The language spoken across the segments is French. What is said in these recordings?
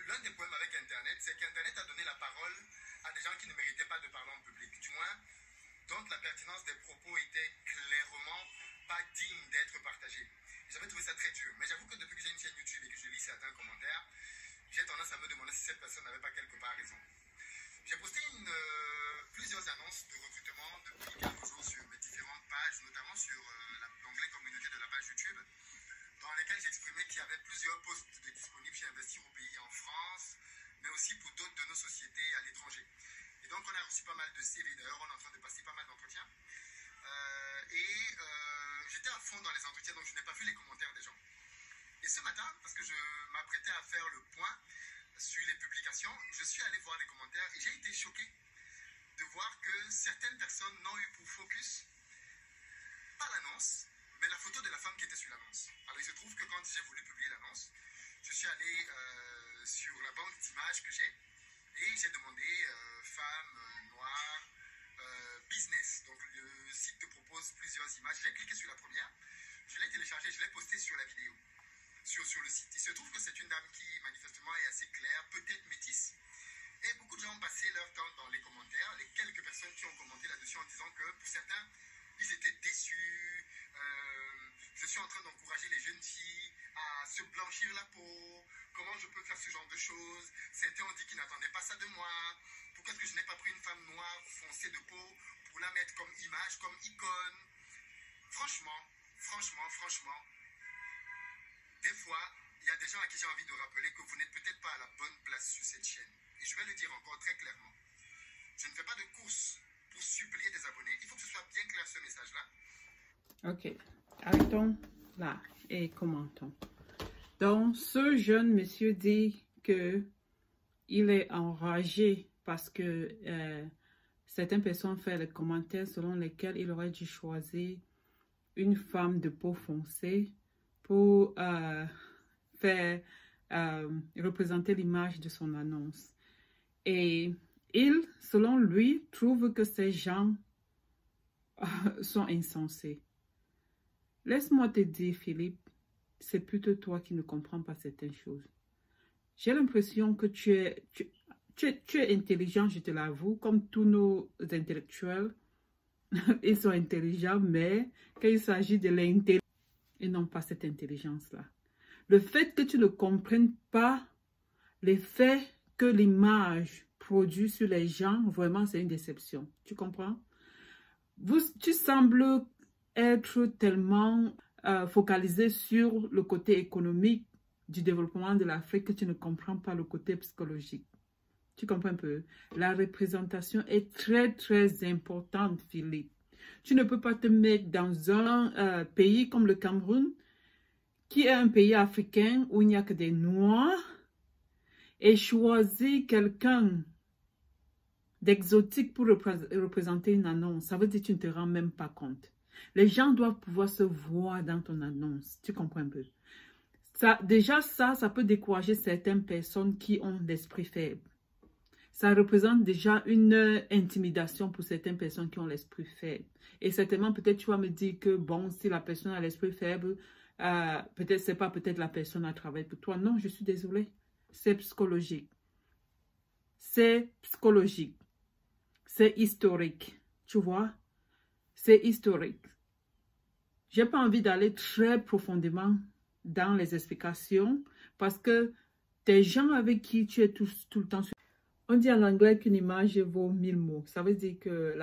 L'un des problèmes avec Internet, c'est qu'Internet a donné la parole à des gens qui ne méritaient pas de parler en public. Du moins, dont la pertinence des propos était clairement pas digne d'être partagée. J'avais trouvé ça très dur. Mais j'avoue que depuis que j'ai une chaîne YouTube et que je lis certains commentaires, j'ai tendance à me demander si cette personne n'avait pas quelque part raison. J'ai posté plusieurs annonces de recrutement depuis quelques jours sur mes différentes pages, notamment sur l'onglet communauté de la page YouTube, dans lesquelles j'exprimais qu'il y avait plusieurs postes de disponibles chez Investir au pays en France, mais aussi pour d'autres de nos sociétés à l'étranger. Et donc on a reçu pas mal de CV, d'ailleurs on est en train de passer pas mal d'entretiens. J'étais à fond dans les entretiens, donc je n'ai pas vu les commentaires des gens. Et ce matin, parce que je m'apprêtais à faire le point sur les publications, je suis allé voir les commentaires et j'ai été choqué de voir que certaines personnes n'ont eu pour focus pas l'annonce, mais la photo de la femme qui était sur l'annonce. Alors il se trouve que quand j'ai voulu publier l'annonce, je suis allé sur la banque d'images que j'ai et j'ai demandé femme noire business. Donc le site te propose plusieurs images. J'ai cliqué sur la première, je l'ai téléchargée, je l'ai postée sur la vidéo, sur le site. Il se trouve que c'est une dame qui manifestement est assez claire, peut-être métisse. Et beaucoup de gens ont passé leur temps dans les commentaires, les quelques personnes qui ont commenté là-dessus en disant que pour certains, ils étaient déçus. Je suis en train d'encourager les jeunes filles à se blanchir la peau. Comment je peux faire ce genre de choses? Certains ont dit qu'ils n'attendaient pas ça de moi. Pourquoi est-ce que je n'ai pas pris une femme noire foncée de peau pour la mettre comme image, comme icône? Franchement, des fois, il y a des gens à qui j'ai envie de rappeler que vous n'êtes peut-être pas à la bonne place sur cette chaîne. Et je vais le dire encore très clairement. Je ne fais pas de course pour supplier des abonnés. Il faut que ce soit bien clair ce message-là. Ok, arrêtons là et commentons. Donc, ce jeune monsieur dit que il est enragé parce que certaines personnes font des commentaires selon lesquels il aurait dû choisir une femme de peau foncée pour faire représenter l'image de son annonce. Et il, selon lui, trouve que ces gens sont insensés. Laisse-moi te dire, Philippe, c'est plutôt toi qui ne comprends pas certaines choses. J'ai l'impression que tu es intelligent, je te l'avoue, comme tous nos intellectuels. Ils sont intelligents, mais quand il s'agit de l'intelligence, ils n'ont pas cette intelligence-là. Le fait que tu ne comprennes pas l'effet que l'image produit sur les gens, vraiment, c'est une déception. Tu comprends? Tu sembles être tellement focalisé sur le côté économique du développement de l'Afrique que tu ne comprends pas le côté psychologique. Tu comprends un peu? La représentation est très, très importante, Philippe. Tu ne peux pas te mettre dans un pays comme le Cameroun, qui est un pays africain où il n'y a que des Noirs, et choisir quelqu'un d'exotique pour représenter une annonce. Ça veut dire que tu ne te rends même pas compte. Les gens doivent pouvoir se voir dans ton annonce. Tu comprends un peu? Déjà, ça peut décourager certaines personnes qui ont l'esprit faible. Ça représente déjà une intimidation pour certaines personnes qui ont l'esprit faible. Et certainement, peut-être tu vas me dire que, bon, si la personne a l'esprit faible, peut-être c'est pas peut-être la personne à travailler pour toi. Non, je suis désolée. C'est psychologique. C'est psychologique. C'est historique. Tu vois? C'est historique. J'ai pas envie d'aller très profondément dans les explications parce que tes gens avec qui tu es tout le temps sur... On dit en anglais qu'une image vaut 1000 mots. Ça veut dire que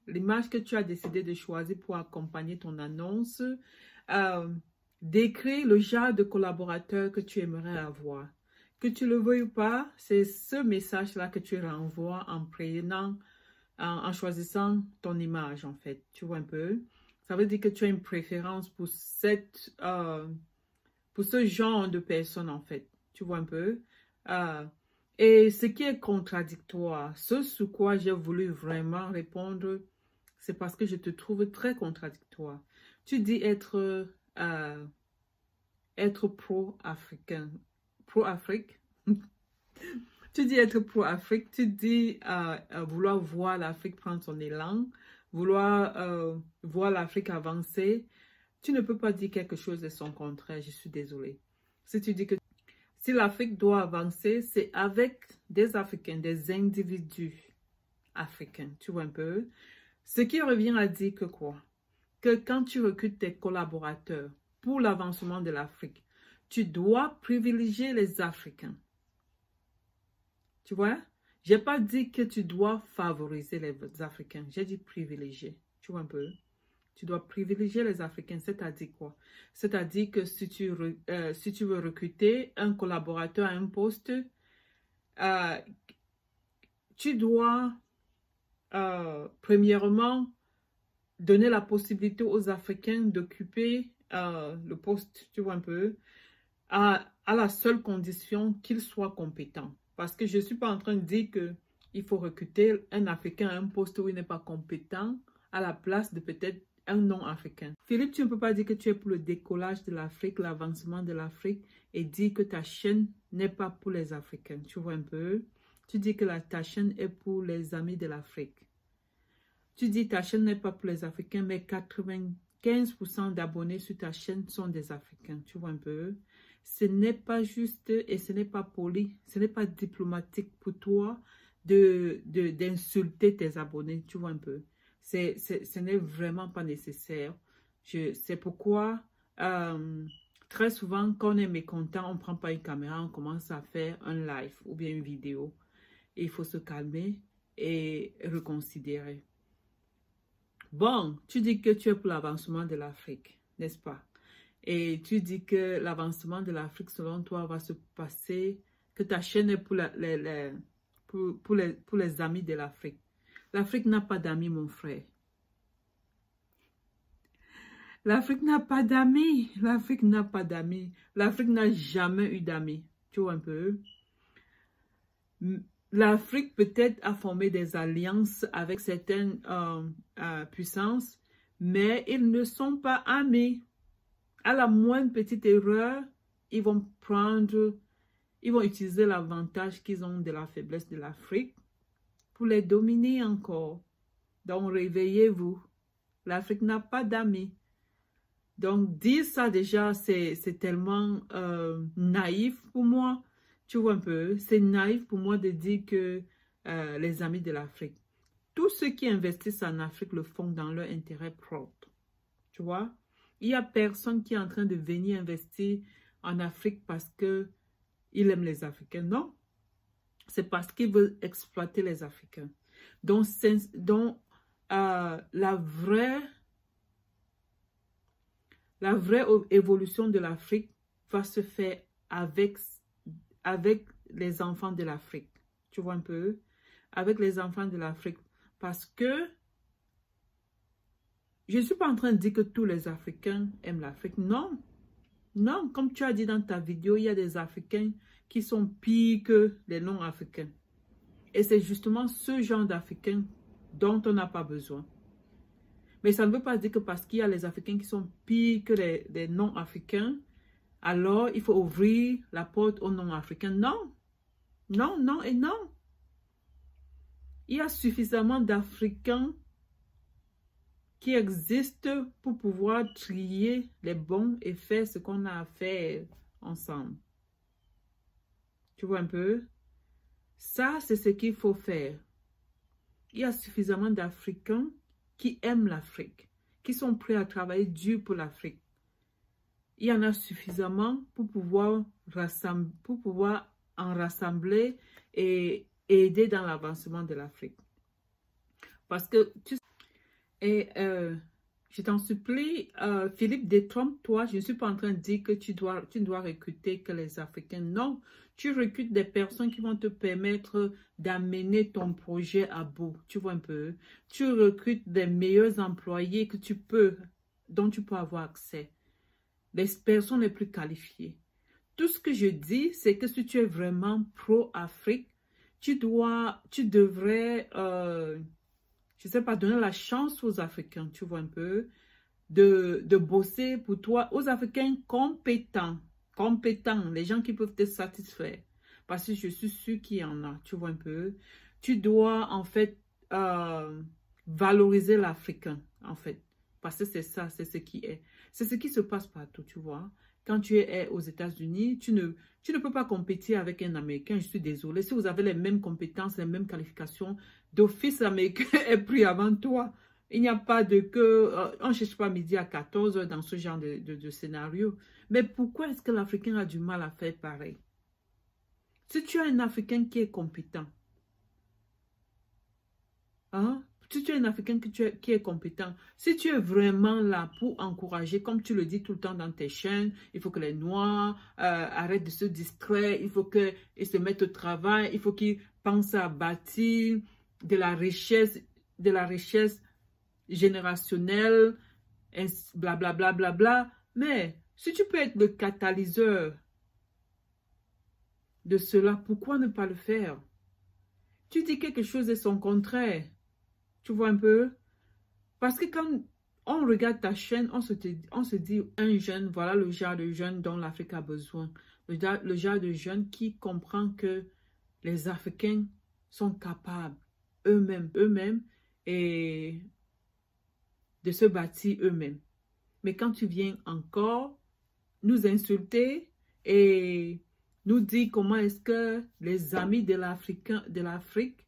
l'image que tu as décidé de choisir pour accompagner ton annonce décrit le genre de collaborateur que tu aimerais avoir. Que tu le veuilles ou pas, c'est ce message-là que tu renvoies en prenant, en choisissant ton image, en fait. Tu vois un peu? Ça veut dire que tu as une préférence pour ce genre de personne, en fait. Tu vois un peu? Et ce qui est contradictoire, ce sur quoi j'ai voulu vraiment répondre, c'est parce que je te trouve très contradictoire. Tu dis être pro-africain. Pro-Afrique. Tu dis être pro-Afrique. Tu dis vouloir voir l'Afrique prendre son élan, vouloir voir l'Afrique avancer. Tu ne peux pas dire quelque chose de son contraire. Je suis désolée. Si tu dis que Si l'Afrique doit avancer, c'est avec des Africains, des individus africains, tu vois un peu. Ce qui revient à dire que quoi? Que quand tu recrutes tes collaborateurs pour l'avancement de l'Afrique, tu dois privilégier les Africains. Tu vois? Je n'ai pas dit que tu dois favoriser les Africains. J'ai dit privilégier. Tu vois un peu? Tu dois privilégier les Africains. C'est-à-dire quoi? C'est-à-dire que si tu veux recruter un collaborateur à un poste, tu dois premièrement donner la possibilité aux Africains d'occuper le poste, tu vois un peu, à la seule condition qu'ils soient compétents. Parce que je ne suis pas en train de dire qu'il faut recruter un Africain à un poste où il n'est pas compétent à la place de peut-être un non-africain. Philippe, tu ne peux pas dire que tu es pour le décollage de l'Afrique, l'avancement de l'Afrique et dire que ta chaîne n'est pas pour les Africains. Tu vois un peu? Tu dis que ta chaîne est pour les amis de l'Afrique. Tu dis que ta chaîne n'est pas pour les Africains, mais 95% d'abonnés sur ta chaîne sont des Africains. Tu vois un peu? Ce n'est pas juste et ce n'est pas poli, ce n'est pas diplomatique pour toi d'insulter tes abonnés. Tu vois un peu? Ce n'est vraiment pas nécessaire. C'est pourquoi très souvent, quand on est mécontent, on ne prend pas une caméra, on commence à faire un live ou bien une vidéo. Et il faut se calmer et reconsidérer. Bon, tu dis que tu es pour l'avancement de l'Afrique, n'est-ce pas? Et tu dis que l'avancement de l'Afrique, selon toi, va se passer, que ta chaîne est pour les amis de l'Afrique. L'Afrique n'a pas d'amis, mon frère. L'Afrique n'a pas d'amis. L'Afrique n'a pas d'amis. L'Afrique n'a jamais eu d'amis. Tu vois un peu? L'Afrique peut-être a formé des alliances avec certaines puissances, mais ils ne sont pas amis. À la moindre petite erreur, ils vont utiliser l'avantage qu'ils ont de la faiblesse de l'Afrique pour les dominer encore. Donc, réveillez-vous. L'Afrique n'a pas d'amis. Donc, dire ça déjà, c'est tellement naïf pour moi. Tu vois un peu, c'est naïf pour moi de dire que les amis de l'Afrique, tous ceux qui investissent en Afrique le font dans leur intérêt propre. Tu vois? Il n'y a personne qui est en train de venir investir en Afrique parce qu'il aime les Africains. Non, c'est parce qu'il veut exploiter les Africains. Donc la vraie évolution de l'Afrique va se faire avec les enfants de l'Afrique. Tu vois un peu? Avec les enfants de l'Afrique. Parce que je ne suis pas en train de dire que tous les Africains aiment l'Afrique. Non. Non, comme tu as dit dans ta vidéo, il y a des Africains qui sont pires que les non-Africains. Et c'est justement ce genre d'Africains dont on n'a pas besoin. Mais ça ne veut pas dire que parce qu'il y a les Africains qui sont pires que les non-Africains, alors il faut ouvrir la porte aux non-Africains. Non. Non, non et non. Il y a suffisamment d'Africains qui existent pour pouvoir trier les bons et faire ce qu'on a à faire ensemble. Tu vois un peu? Ça, c'est ce qu'il faut faire. Il y a suffisamment d'Africains qui aiment l'Afrique, qui sont prêts à travailler dur pour l'Afrique. Il y en a suffisamment pour pouvoir en rassembler et aider dans l'avancement de l'Afrique. Parce que, je t'en supplie, Philippe, détrompe-toi. Je ne suis pas en train de dire que tu ne dois recruter que les Africains. Non, tu recrutes des personnes qui vont te permettre d'amener ton projet à bout. Tu vois un peu. Tu recrutes des meilleurs employés dont tu peux avoir accès. Les personnes les plus qualifiées. Tout ce que je dis, c'est que si tu es vraiment pro-Afrique, tu devrais, je ne sais pas, donner la chance aux Africains, tu vois un peu, de bosser pour toi, aux Africains compétents, les gens qui peuvent te satisfaire. Parce que je suis sûre qu'il y en a, tu vois un peu. Tu dois, en fait, valoriser l'Africain, en fait. Parce que c'est ça, c'est ce qui est. C'est ce qui se passe partout, tu vois. quand tu es aux États-Unis, tu ne peux pas compétir avec un Américain, je suis désolée. Si vous avez les mêmes compétences, les mêmes qualifications, d'office l'Américain est pris avant toi. Il n'y a pas de que, on ne cherche pas midi à 14 heures dans ce genre de scénario. Mais pourquoi est-ce que l'Africain a du mal à faire pareil? Si tu as un Africain qui est compétent, hein? Si tu es un Africain qui est compétent, si tu es vraiment là pour encourager, comme tu le dis tout le temps dans tes chaînes, il faut que les Noirs arrêtent de se distraire, il faut qu'ils se mettent au travail, il faut qu'ils pensent à bâtir de la richesse générationnelle, blablabla, bla, bla, bla. Mais si tu peux être le catalyseur de cela, pourquoi ne pas le faire? Tu dis quelque chose et son contraire. Tu vois un peu? Parce que quand on regarde ta chaîne, on se dit, un jeune, voilà le genre de jeune dont l'Afrique a besoin. Le genre de jeune qui comprend que les Africains sont capables eux-mêmes, et de se bâtir eux-mêmes. Mais quand tu viens encore nous insulter et nous dire comment est-ce que les amis de l'Afrique,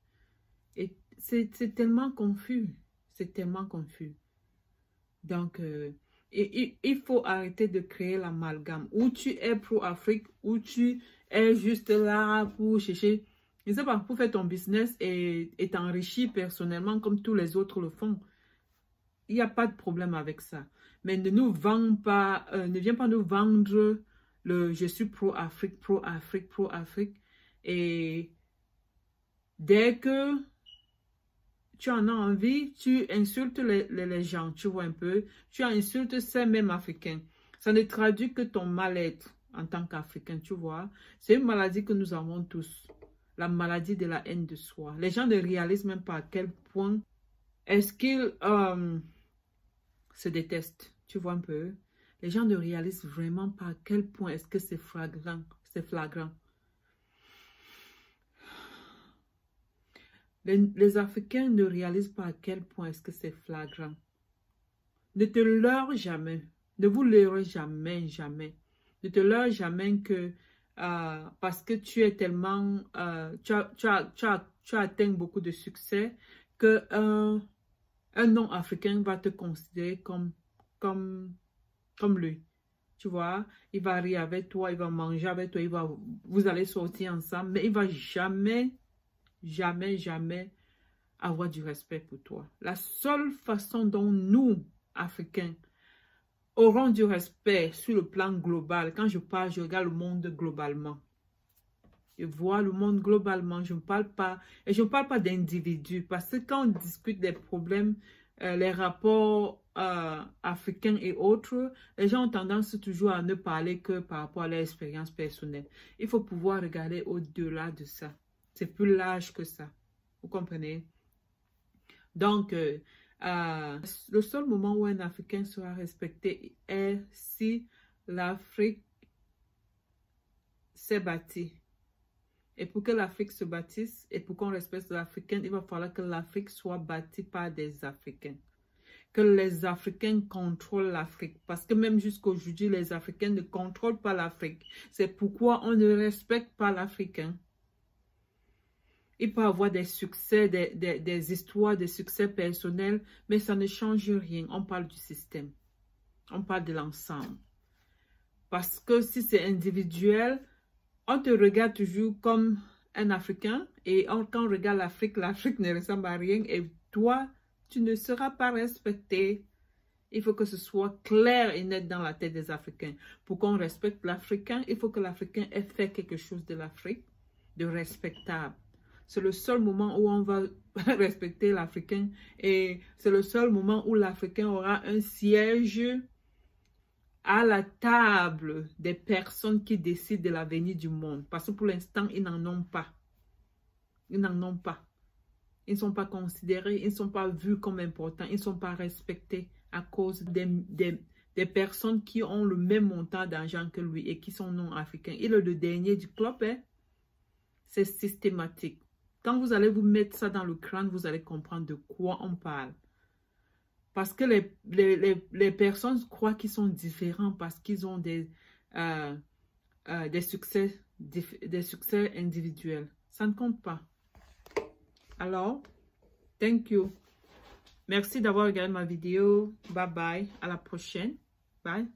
c'est tellement confus. C'est tellement confus. Donc, il faut arrêter de créer l'amalgame. Où tu es pro-Afrique, où tu es juste là pour chercher, je ne sais pas, pour faire ton business et t'enrichir personnellement comme tous les autres le font. Il n'y a pas de problème avec ça. Mais ne nous vends pas, ne viens pas nous vendre le je suis pro-Afrique, pro-Afrique, pro-Afrique. Et dès que tu en as envie, tu insultes les gens, tu vois un peu. Tu insultes ces mêmes Africains. Ça ne traduit que ton mal-être en tant qu'Africain, tu vois. C'est une maladie que nous avons tous. La maladie de la haine de soi. Les gens ne réalisent même pas à quel point est-ce qu'ils se détestent, tu vois un peu. Les gens ne réalisent vraiment pas à quel point est-ce que c'est flagrant. C'est flagrant. Les Africains ne réalisent pas à quel point est-ce que c'est flagrant. Ne te leurre jamais. Ne vous leurrez jamais, jamais. Ne te leurre jamais que parce que tu es tellement... tu as atteint beaucoup de succès que un non-africain va te considérer comme lui. Tu vois, il va rire avec toi, il va manger avec toi, vous allez sortir ensemble, mais il va jamais avoir du respect pour toi. La seule façon dont nous, Africains, aurons du respect sur le plan global, quand je parle, je regarde le monde globalement. Je vois le monde globalement, je ne parle pas, et je ne parle pas d'individus, parce que quand on discute des problèmes, les rapports africains et autres, les gens ont tendance toujours à ne parler que par rapport à leur expérience personnelle. Il faut pouvoir regarder au-delà de ça. C'est plus large que ça. Vous comprenez? Donc, le seul moment où un Africain sera respecté est si l'Afrique s'est bâtie. Et pour que l'Afrique se bâtisse et pour qu'on respecte l'Africain, il va falloir que l'Afrique soit bâtie par des Africains. Que les Africains contrôlent l'Afrique. Parce que même jusqu'à aujourd'hui, les Africains ne contrôlent pas l'Afrique. C'est pourquoi on ne respecte pas l'Africain. Il peut avoir des succès, des histoires, des succès personnels, mais ça ne change rien. On parle du système. On parle de l'ensemble. Parce que si c'est individuel, on te regarde toujours comme un Africain. Et quand on regarde l'Afrique, l'Afrique ne ressemble à rien. Et toi, tu ne seras pas respecté. Il faut que ce soit clair et net dans la tête des Africains. Pour qu'on respecte l'Africain, il faut que l'Africain ait fait quelque chose de l'Afrique de respectable. C'est le seul moment où on va respecter l'Africain et c'est le seul moment où l'Africain aura un siège à la table des personnes qui décident de l'avenir du monde. Parce que pour l'instant, ils n'en ont pas. Ils n'en ont pas. Ils ne sont pas considérés, ils ne sont pas vus comme importants, ils ne sont pas respectés à cause des personnes qui ont le même montant d'argent que lui et qui sont non africains. Il est le dernier du club, hein? C'est systématique. Quand vous allez vous mettre ça dans le crâne, vous allez comprendre de quoi on parle. Parce que les personnes croient qu'ils sont différents parce qu'ils ont des des succès individuels. Ça ne compte pas. Alors, thank you. Merci d'avoir regardé ma vidéo. Bye bye. À la prochaine. Bye.